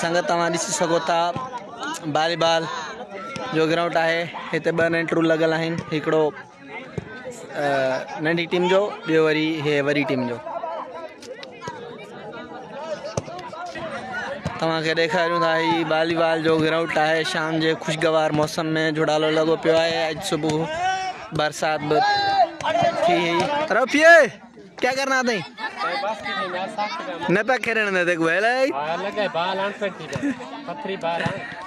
संगत तव्हां ॾिसी सघो था वॉलीबॉल जो ग्राउंड है। हिते 2 नेट रूल लगल आहिनि, हिकिड़ो नंढी टीम जो, ॿियो वरी हे वरी टीम जो। तव्हांखे ॾेखारियूं था ही वॉलीबॉल जो ग्राउंड है। शाम जे खुशगवार मौसम में झुड़ालो लॻो पियो आहे। अॼु सुबुह बरसात भी थी। रफिए क्या करना अथई? न पे खेलने दे देखो है लाई लगे बाल आन फेटी पथरी बाल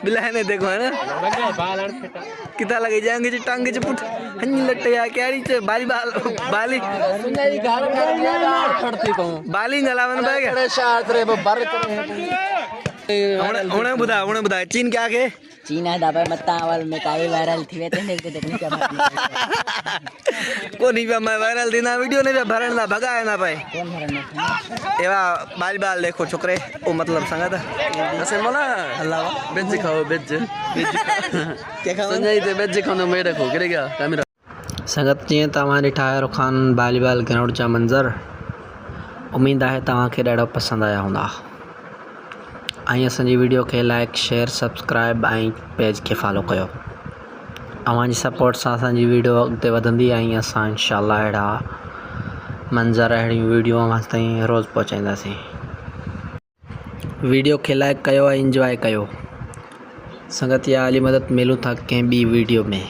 बिलाए ने देखो है ना लगे बाल आन फेटा किता लगे जाएंगे जी टांगे च पुट हनी लट्टे या केड़ी च बाली बाल बाली सुनाई घर में ना खड़ती कहूं बाली गलावन पे के शात रे बर हुने बुधा चीन क्या के चीन है दाबे मतावल में काई वायरल थी वे तेने के देखने क्या को नहीं मैं वायरल देना वीडियो नहीं भरन ना भगाए ना भाई कौन भरन एवा बाल देखो छोकरे ओ मतलब संगत असे मोला अल्लाह बेज खाओ बेज क्या खाओ संजय ते बेज खाओ मैं देखो करे क्या कैमरा संगत जी तवा दिठा है रुखान वॉलीबॉल ग्राउंड जा मंजर। उम्मीद है तवा के ॾाढो पसंद आया होंदा। असांजी वीडियो के लाइक शेयर सब्सक्राइब ऐं पेज के फॉलो कयो। अवांजी सपोर्ट सां असांजी वीडियो अॻिते वधंदी ऐं असां इंशाअल्लाह अहिड़ा मंज़र अहिड़ी वीडियो अवां ताईं रोज़ पहुचाईंदासीं। वीडियो के लाइक कयो ऐं इंजॉय कयो। संगत या अली मदद मिलूं था कंहिं ॿी वीडियो में।